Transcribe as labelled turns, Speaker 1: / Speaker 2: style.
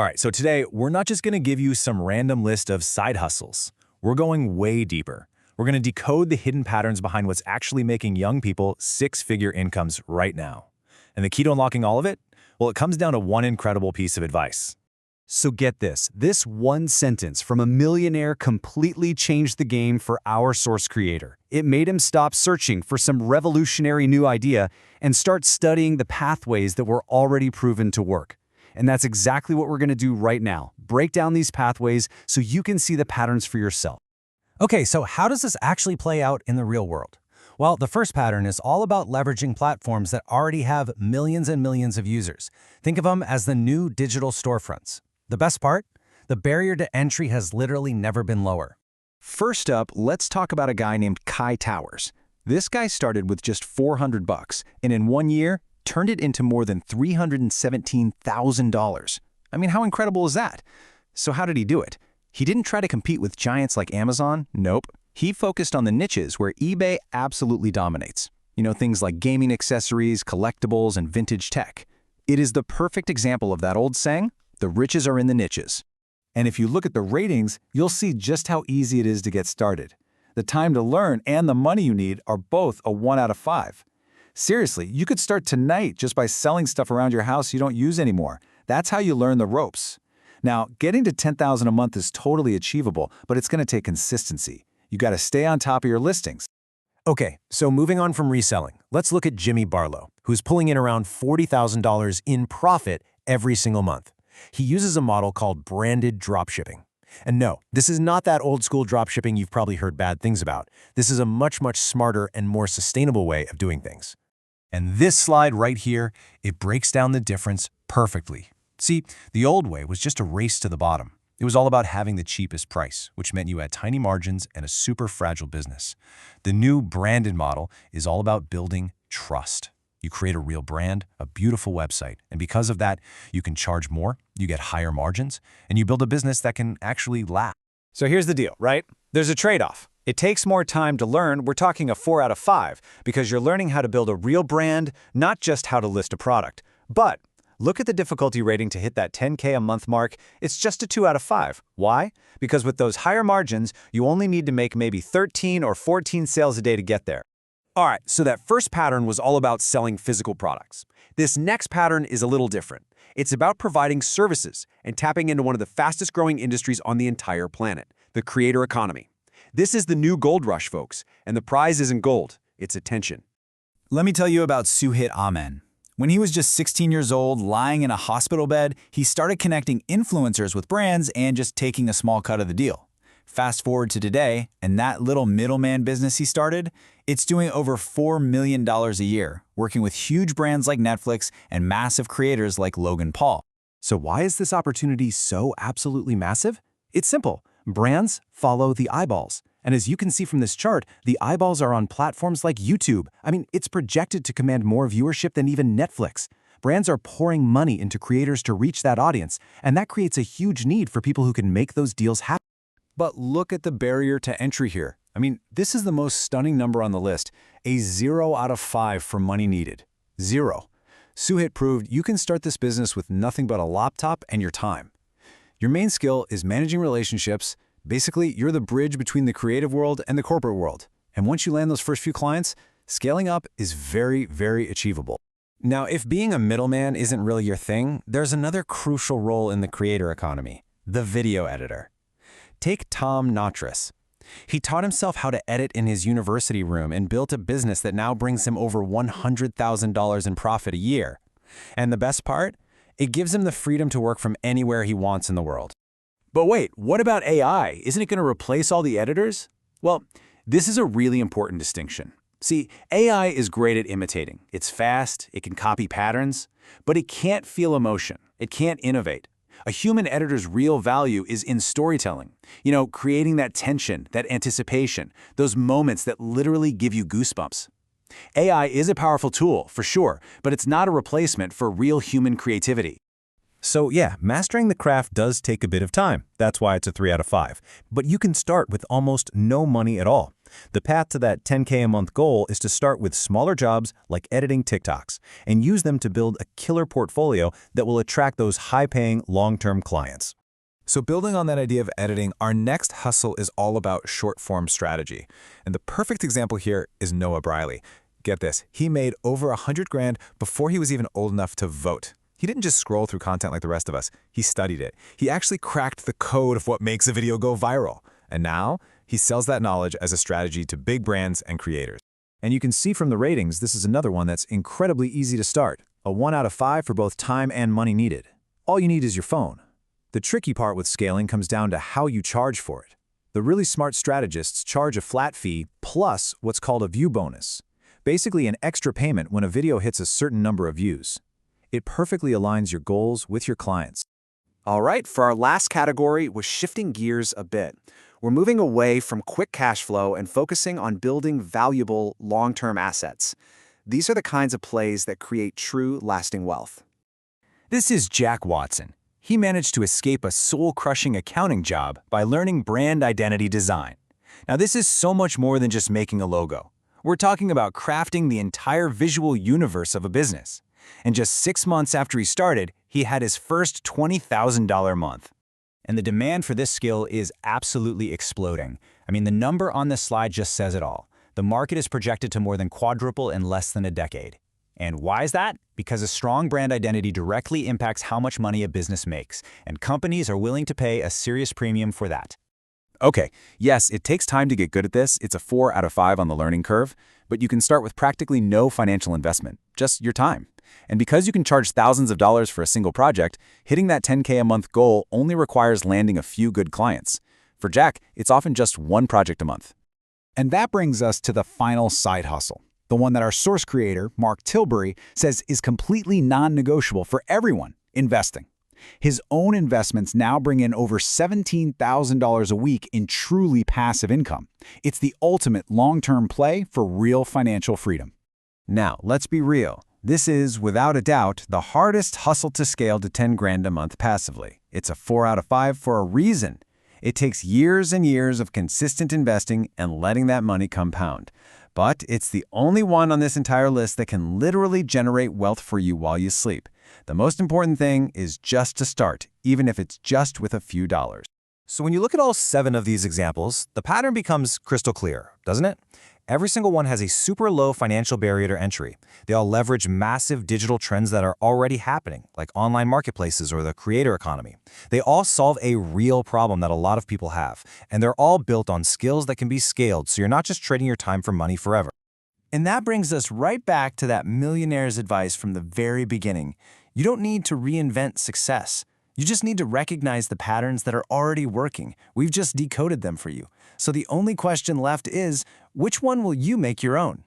Speaker 1: All right, so today we're not just going to give you some random list of side hustles. We're going way deeper. We're going to decode the hidden patterns behind what's actually making young people six-figure incomes right now. And the key to unlocking all of it? Well, it comes down to one incredible piece of advice.
Speaker 2: So get this one sentence from a millionaire completely changed the game for our source creator. It made him stop searching for some revolutionary new idea and start studying the pathways that were already proven to work. And that's exactly what we're going to do right now. Break down these pathways so you can see the patterns for yourself.
Speaker 3: Okay, so how does this actually play out in the real world? Well, the first pattern is all about leveraging platforms that already have millions and millions of users. Think of them as the new digital storefronts. The best part? The barrier to entry has literally never been lower.
Speaker 4: First up, let's talk about a guy named Kai Towers. This guy started with just $400, and in 1 year, turned it into more than $317,000. I mean, how incredible is that? So how did he do it? He didn't try to compete with giants like Amazon. Nope. He focused on the niches where eBay absolutely dominates. You know, things like gaming accessories, collectibles, and vintage tech. It is the perfect example of that old saying, the riches are in the niches.
Speaker 5: And if you look at the ratings, you'll see just how easy it is to get started. The time to learn and the money you need are both a 1 out of 5. Seriously, you could start tonight just by selling stuff around your house you don't use anymore. That's how you learn the ropes. Now, getting to $10,000 a month is totally achievable, but it's going to take consistency. You got to stay on top of your listings.
Speaker 1: Okay, so moving on from reselling, let's look at Jimmy Barlow, who's pulling in around $40,000 in profit every single month. He uses a model called branded dropshipping. And no, this is not that old school dropshipping you've probably heard bad things about. This is a much smarter and more sustainable way of doing things. And this slide right here, it breaks down the difference perfectly. See, the old way was just a race to the bottom. It was all about having the cheapest price, which meant you had tiny margins and a super fragile business. The new branded model is all about building trust. You create a real brand, a beautiful website, and because of that, you can charge more, you get higher margins, and you build a business that can actually last.
Speaker 4: So here's the deal, right? There's a trade-off. It takes more time to learn. We're talking a 4 out of 5 because you're learning how to build a real brand, not just how to list a product. But look at the difficulty rating to hit that 10K a month mark. It's just a 2 out of 5. Why? Because with those higher margins, you only need to make maybe 13 or 14 sales a day to get there.
Speaker 2: All right, so that first pattern was all about selling physical products. This next pattern is a little different. It's about providing services and tapping into one of the fastest growing industries on the entire planet, the creator economy. This is the new gold rush, folks, and the prize isn't gold, it's attention.
Speaker 5: Let me tell you about Suhit Amen. When he was just 16 years old, lying in a hospital bed, he started connecting influencers with brands and just taking a small cut of the deal. Fast forward to today, and that little middleman business he started, it's doing over $4 million a year, working with huge brands like Netflix and massive creators like Logan Paul.
Speaker 1: So why is this opportunity so absolutely massive? It's simple. Brands follow the eyeballs. And as you can see from this chart, the eyeballs are on platforms like YouTube. I mean, it's projected to command more viewership than even Netflix. Brands are pouring money into creators to reach that audience, and that creates a huge need for people who can make those deals happen.
Speaker 5: But look at the barrier to entry here. I mean, this is the most stunning number on the list, a 0 out of 5 for money needed. 0. Suhit proved you can start this business with nothing but a laptop and your time. Your main skill is managing relationships. Basically, you're the bridge between the creative world and the corporate world. And once you land those first few clients, scaling up is very achievable.
Speaker 3: Now, if being a middleman isn't really your thing, there's another crucial role in the creator economy, the video editor. Take Tom Natras. He taught himself how to edit in his university room and built a business that now brings him over $100,000 in profit a year. And the best part? It gives him the freedom to work from anywhere he wants in the world.
Speaker 5: But wait, what about AI? Isn't it going to replace all the editors? Well, this is a really important distinction. See, AI is great at imitating. It's fast, it can copy patterns, but it can't feel emotion. It can't innovate. A human editor's real value is in storytelling. You know, creating that tension, that anticipation, those moments that literally give you goosebumps. AI is a powerful tool, for sure, but it's not a replacement for real human creativity.
Speaker 1: So yeah, mastering the craft does take a bit of time. That's why it's a 3 out of 5. But you can start with almost no money at all. The path to that 10K a month goal is to start with smaller jobs like editing TikToks and use them to build a killer portfolio that will attract those high-paying, long-term clients.
Speaker 6: So building on that idea of editing, our next hustle is all about short-form strategy. And the perfect example here is Noah Briley. Get this, he made over 100 grand before he was even old enough to vote. He didn't just scroll through content like the rest of us. He studied it. He actually cracked the code of what makes a video go viral. And now, he sells that knowledge as a strategy to big brands and creators.
Speaker 1: And you can see from the ratings, this is another one that's incredibly easy to start. A 1 out of 5 for both time and money needed. All you need is your phone. The tricky part with scaling comes down to how you charge for it. The really smart strategists charge a flat fee plus what's called a view bonus. Basically an extra payment when a video hits a certain number of views. It perfectly aligns your goals with your clients.
Speaker 4: All right, for our last category, we're shifting gears a bit. We're moving away from quick cash flow and focusing on building valuable long-term assets. These are the kinds of plays that create true lasting wealth.
Speaker 2: This is Jack Watson. He managed to escape a soul-crushing accounting job by learning brand identity design. Now, this is so much more than just making a logo. We're talking about crafting the entire visual universe of a business. And just 6 months after he started, he had his first $20,000 month. And the demand for this skill is absolutely exploding. I mean, the number on this slide just says it all. The market is projected to more than quadruple in less than a decade. And why is that? Because a strong brand identity directly impacts how much money a business makes, and companies are willing to pay a serious premium for that.
Speaker 5: Okay, yes, it takes time to get good at this. It's a 4 out of 5 on the learning curve, but you can start with practically no financial investment, just your time. And because you can charge thousands of dollars for a single project, hitting that 10K a month goal only requires landing a few good clients. For Jack, it's often just one project a month.
Speaker 2: And that brings us to the final side hustle, the one that our source creator, Mark Tilbury, says is completely non-negotiable for everyone: investing. His own investments now bring in over $17,000 a week in truly passive income. It's the ultimate long-term play for real financial freedom.
Speaker 3: Now, let's be real. This is, without a doubt, the hardest hustle to scale to 10 grand a month passively. It's a 4 out of 5 for a reason. It takes years and years of consistent investing and letting that money compound. But it's the only one on this entire list that can literally generate wealth for you while you sleep. The most important thing is just to start, even if it's just with a few dollars.
Speaker 1: So when you look at all 7 of these examples, the pattern becomes crystal clear, doesn't it? Every single one has a super low financial barrier to entry. They all leverage massive digital trends that are already happening, like online marketplaces or the creator economy. They all solve a real problem that a lot of people have, and they're all built on skills that can be scaled, so you're not just trading your time for money forever. And that brings us right back to that millionaire's advice from the very beginning. You don't need to reinvent success. You just need to recognize the patterns that are already working. We've just decoded them for you. So the only question left is, which one will you make your own?